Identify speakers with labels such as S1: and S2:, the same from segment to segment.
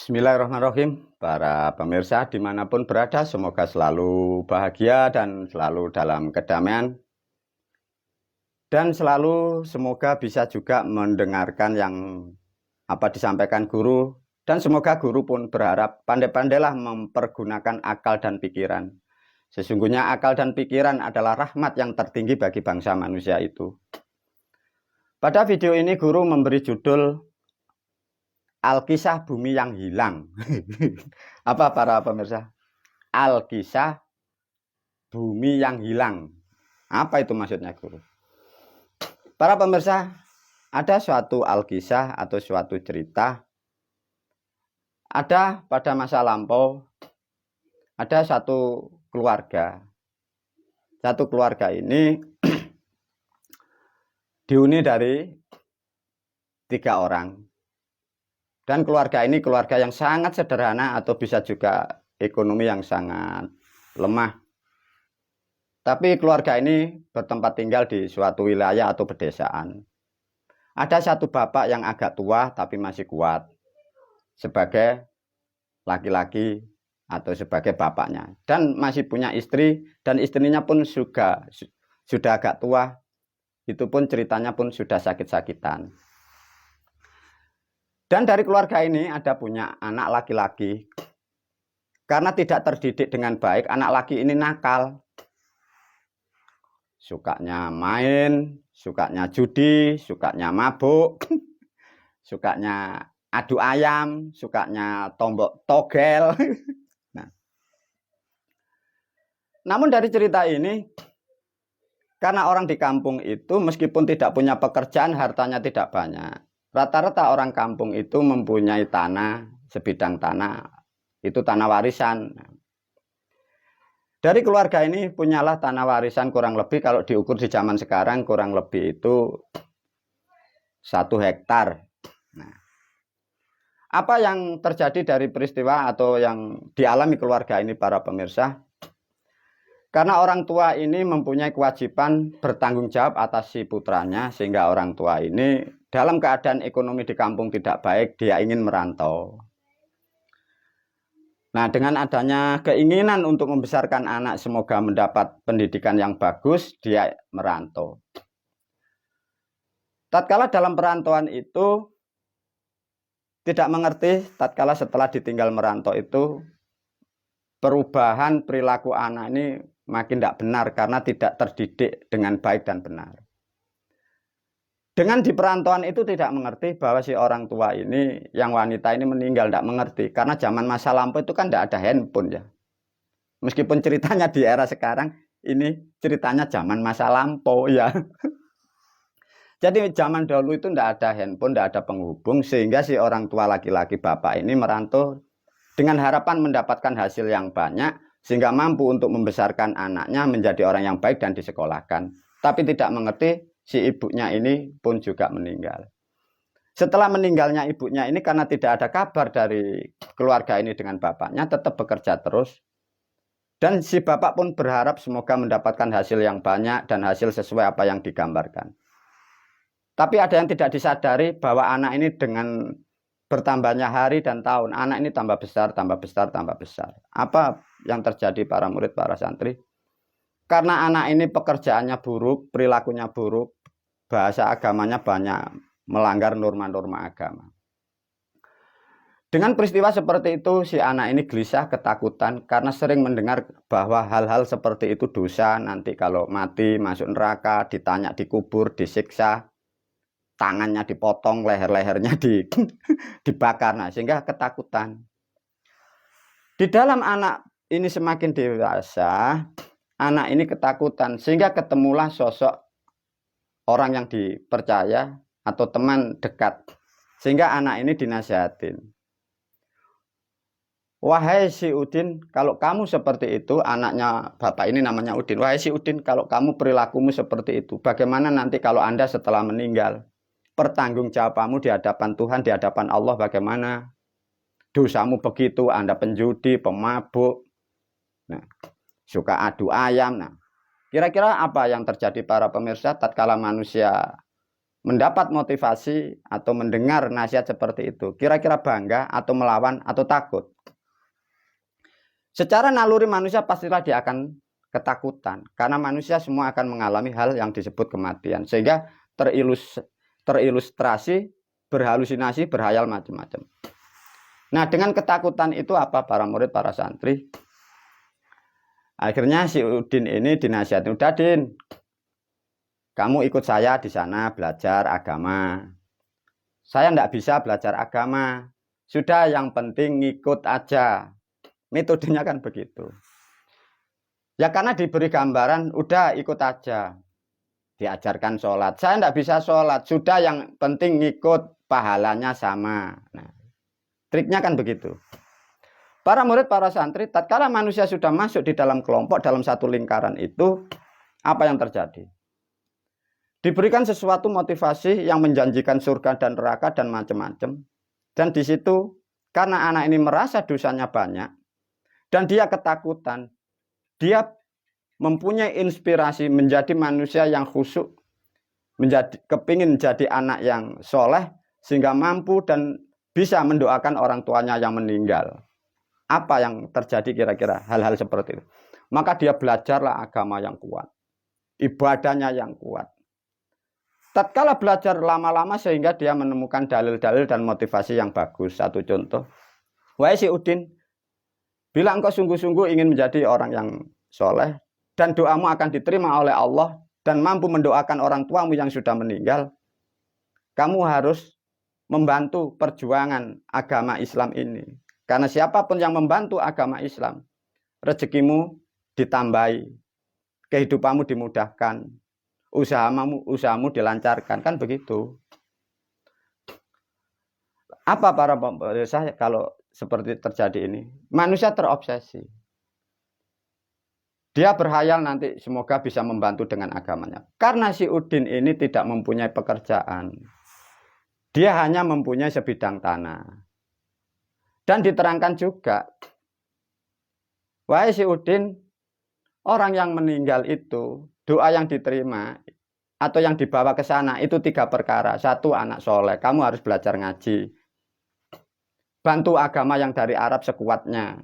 S1: Bismillahirrahmanirrahim. Para pemirsa dimanapun berada, semoga selalu bahagia dan selalu dalam kedamaian. Dan selalu semoga bisa juga mendengarkan yang disampaikan guru. Dan semoga guru pun berharap pandai-pandailah mempergunakan akal dan pikiran. Sesungguhnya akal dan pikiran adalah rahmat yang tertinggi bagi bangsa manusia itu. Pada video ini guru memberi judul Alkisah Bumi yang Hilang. Apa para pemirsa? Alkisah Bumi yang Hilang. Apa itu maksudnya guru? Para pemirsa, ada suatu alkisah atau suatu cerita. Ada pada masa lampau, ada satu keluarga. Satu keluarga ini dihuni dari 3 orang. Dan keluarga ini keluarga yang sangat sederhana atau bisa juga ekonomi yang sangat lemah. Tapi keluarga ini bertempat tinggal di suatu wilayah atau pedesaan. Ada satu bapak yang agak tua tapi masih kuat sebagai laki-laki atau sebagai bapaknya. Dan masih punya istri dan istrinya pun sudah agak tua. Itu pun ceritanya pun sudah sakit-sakitan. Dan dari keluarga ini ada punya anak laki-laki. Karena tidak terdidik dengan baik, anak laki ini nakal. Sukanya main, sukanya judi, sukanya mabuk, sukanya adu ayam, sukanya tombok togel. Nah. Namun dari cerita ini, karena orang di kampung itu meskipun tidak punya pekerjaan, hartanya tidak banyak. Rata-rata orang kampung itu mempunyai tanah, sebidang tanah, itu tanah warisan. Dari keluarga ini punyalah tanah warisan kurang lebih kalau diukur di zaman sekarang kurang lebih itu 1 hektar. Nah, apa yang terjadi dari peristiwa atau yang dialami keluarga ini para pemirsa? Karena orang tua ini mempunyai kewajiban bertanggung jawab atas si putranya, sehingga orang tua ini dalam keadaan ekonomi di kampung tidak baik, dia ingin merantau. Nah, dengan adanya keinginan untuk membesarkan anak semoga mendapat pendidikan yang bagus, dia merantau. Tatkala dalam perantauan itu tidak mengerti, tatkala setelah ditinggal merantau itu perubahan perilaku anak ini makin tidak benar karena tidak terdidik dengan baik dan benar. Dengan di perantauan itu tidak mengerti bahwa si orang tua ini, yang wanita ini meninggal, tidak mengerti. Karena zaman masa lampau itu kan tidak ada handphone ya. Meskipun ceritanya di era sekarang, ini ceritanya zaman masa lampau ya. Jadi zaman dahulu itu tidak ada handphone, tidak ada penghubung, sehingga si orang tua laki-laki bapak ini merantau dengan harapan mendapatkan hasil yang banyak, sehingga mampu untuk membesarkan anaknya menjadi orang yang baik dan disekolahkan. Tapi tidak mengerti, si ibunya ini pun juga meninggal. Setelah meninggalnya ibunya ini, karena tidak ada kabar dari keluarga ini dengan bapaknya, tetap bekerja terus. Dan si bapak pun berharap semoga mendapatkan hasil yang banyak dan hasil sesuai apa yang digambarkan. Tapi ada yang tidak disadari bahwa anak ini dengan bertambahnya hari dan tahun, anak ini tambah besar, tambah besar, tambah besar. Apa yang terjadi para murid, para santri? Karena anak ini pekerjaannya buruk, perilakunya buruk, bahasa agamanya banyak melanggar norma-norma agama. Dengan peristiwa seperti itu, si anak ini gelisah, ketakutan, karena sering mendengar bahwa hal-hal seperti itu dosa, nanti kalau mati, masuk neraka, ditanya, dikubur, disiksa, tangannya dipotong, leher-lehernya dibakar. Nah, sehingga ketakutan. Di dalam anak ini semakin dewasa, anak ini ketakutan, sehingga ketemulah sosok orang yang dipercaya atau teman dekat. Sehingga anak ini dinasihatin. Wahai si Udin, kalau kamu seperti itu, anaknya bapak ini namanya Udin. Wahai si Udin, kalau kamu perilakumu seperti itu, bagaimana nanti kalau Anda setelah meninggal? Pertanggungjawabanmu di hadapan Tuhan, di hadapan Allah bagaimana? Dosamu begitu, Anda penjudi, pemabuk, nah, suka adu ayam. Nah, kira-kira apa yang terjadi para pemirsa tatkala manusia mendapat motivasi atau mendengar nasihat seperti itu, kira-kira bangga atau melawan atau takut? Secara naluri manusia pastilah dia akan ketakutan, karena manusia semua akan mengalami hal yang disebut kematian, sehingga terilustrasi, berhalusinasi, berhayal macam-macam. Nah, dengan ketakutan itu apa para murid, para santri? Akhirnya si Udin ini dinasihatin, udah Din, kamu ikut saya di sana belajar agama. Saya tidak bisa belajar agama. Sudah, yang penting ngikut aja. Metodenya kan begitu. Ya karena diberi gambaran, udah ikut aja. Diajarkan sholat. Saya tidak bisa sholat. Sudah, yang penting ngikut, pahalanya sama. Nah, triknya kan begitu. Para murid, para santri, tatkala manusia sudah masuk di dalam kelompok, dalam satu lingkaran itu, apa yang terjadi? Diberikan sesuatu motivasi yang menjanjikan surga dan neraka dan macam-macam. Dan di situ, karena anak ini merasa dosanya banyak, dan dia ketakutan, dia mempunyai inspirasi menjadi manusia yang khusyuk, kepingin jadi anak yang soleh, sehingga mampu dan bisa mendoakan orang tuanya yang meninggal. Apa yang terjadi kira-kira hal-hal seperti itu? Maka dia belajarlah agama yang kuat, ibadahnya yang kuat. Tatkala belajar lama-lama sehingga dia menemukan dalil-dalil dan motivasi yang bagus. Satu contoh, wahai si Udin, bila engkau sungguh-sungguh ingin menjadi orang yang soleh dan doamu akan diterima oleh Allah dan mampu mendoakan orang tuamu yang sudah meninggal, kamu harus membantu perjuangan agama Islam ini. Karena siapapun yang membantu agama Islam, rezekimu ditambahi, kehidupanmu dimudahkan, usahamu dilancarkan, kan begitu. Apa para pemirsa kalau seperti terjadi ini? Manusia terobsesi. Dia berhayal nanti semoga bisa membantu dengan agamanya. Karena si Udin ini tidak mempunyai pekerjaan. Dia hanya mempunyai sebidang tanah. Dan diterangkan juga, wahai si Udin, orang yang meninggal itu, doa yang diterima atau yang dibawa ke sana itu 3 perkara. 1, anak soleh. Kamu harus belajar ngaji. Bantu agama yang dari Arab sekuatnya.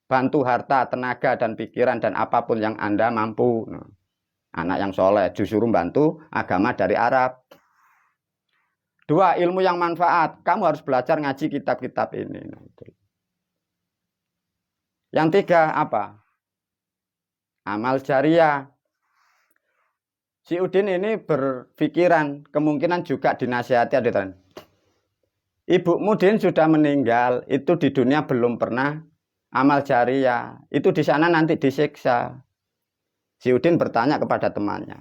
S1: Bantu harta, tenaga, dan pikiran, dan apapun yang Anda mampu. Anak yang soleh, justru bantu agama dari Arab. 2, ilmu yang manfaat. Kamu harus belajar ngaji kitab-kitab ini. Yang 3, apa? Amal jariah. Si Udin ini berpikiran, kemungkinan juga dinasihati ada. Ibumu Din sudah meninggal, itu di dunia belum pernah amal jariah. Itu di sana nanti disiksa. Si Udin bertanya kepada temannya,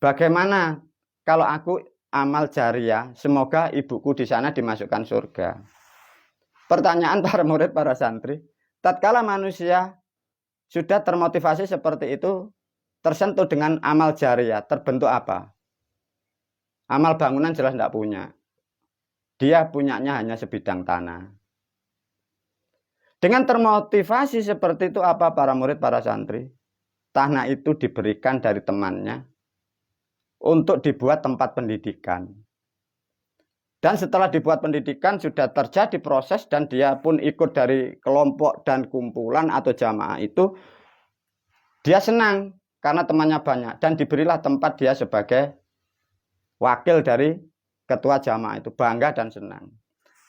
S1: bagaimana kalau aku amal jariah, semoga ibuku di sana dimasukkan surga. Pertanyaan para murid, para santri, tatkala manusia sudah termotivasi seperti itu, tersentuh dengan amal jariah, terbentuk apa? Amal bangunan jelas tidak punya. Dia punyanya hanya sebidang tanah. Dengan termotivasi seperti itu apa para murid, para santri? Tanah itu diberikan dari temannya untuk dibuat tempat pendidikan. Dan setelah dibuat pendidikan sudah terjadi proses dan dia pun ikut dari kelompok dan kumpulan atau jamaah itu. Dia senang karena temannya banyak dan diberilah tempat dia sebagai wakil dari ketua jamaah itu, bangga dan senang.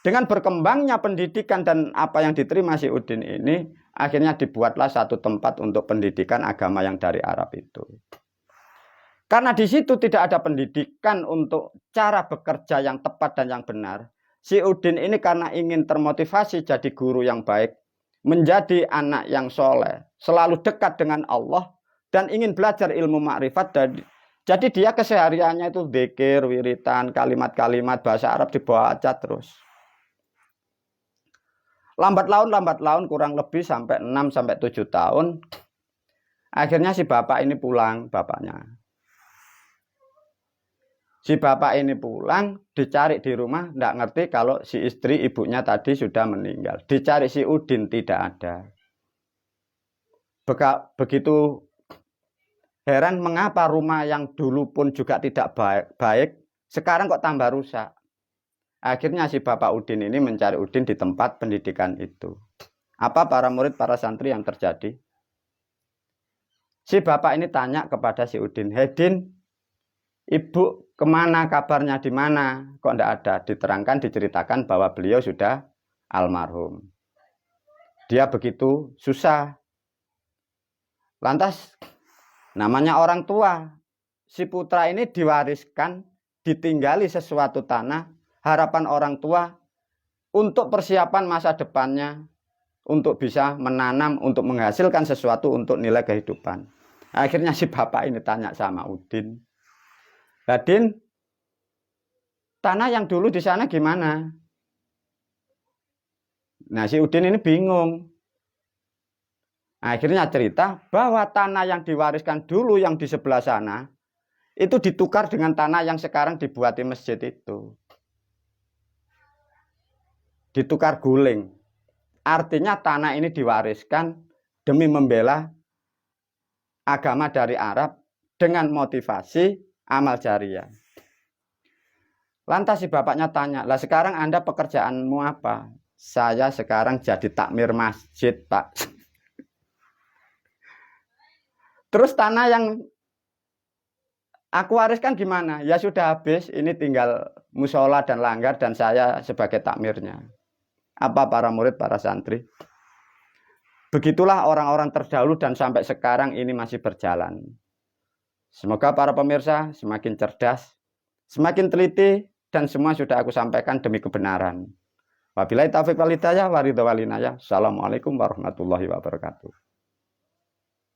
S1: Dengan berkembangnya pendidikan dan apa yang diterima si Udin ini, akhirnya dibuatlah satu tempat untuk pendidikan agama yang dari Arab itu. Karena di situ tidak ada pendidikan untuk cara bekerja yang tepat dan yang benar, si Udin ini karena ingin termotivasi jadi guru yang baik, menjadi anak yang soleh, selalu dekat dengan Allah, dan ingin belajar ilmu makrifat. Jadi dia kesehariannya itu dzikir, wiritan, kalimat-kalimat bahasa Arab dibaca terus. Lambat laun kurang lebih sampai 6-7 tahun. Akhirnya si bapak ini pulang, bapaknya. Si bapak ini pulang, dicari di rumah, tidak ngerti kalau si istri ibunya tadi sudah meninggal. Dicari si Udin, tidak ada. Begitu Heran mengapa rumah yang dulu pun juga tidak baik, sekarang kok tambah rusak. Akhirnya si Bapak Udin ini mencari Udin di tempat pendidikan itu. Apa para murid, para santri yang terjadi? Si bapak ini tanya kepada si Udin, Hedin, ibu kemana, kabarnya di mana? Kok tidak ada? Diterangkan, diceritakan bahwa beliau sudah almarhum. Dia begitu susah. Lantas, namanya orang tua, si putra ini diwariskan, ditinggali sesuatu tanah, harapan orang tua untuk persiapan masa depannya, untuk bisa menanam, untuk menghasilkan sesuatu untuk nilai kehidupan. Akhirnya si bapak ini tanya sama Udin, Udin, tanah yang dulu di sana gimana? Nah, si Udin ini bingung. Akhirnya cerita bahwa tanah yang diwariskan dulu yang di sebelah sana, itu ditukar dengan tanah yang sekarang dibuat di masjid itu. Ditukar guling. Artinya tanah ini diwariskan demi membela agama dari Arab dengan motivasi amal jariah. Lantas si bapaknya tanya, lah sekarang Anda pekerjaanmu apa? Saya sekarang jadi takmir masjid, Pak. Terus tanah yang aku wariskan gimana? Ya sudah habis, ini tinggal musola dan langgar dan saya sebagai takmirnya. Apa para murid, para santri? Begitulah orang-orang terdahulu dan sampai sekarang ini masih berjalan. Semoga para pemirsa semakin cerdas, semakin teliti, dan semua sudah aku sampaikan demi kebenaran. Wabillahi taufiq wal hidayah wa ridha wal inayah. Assalamualaikum warahmatullahi wabarakatuh.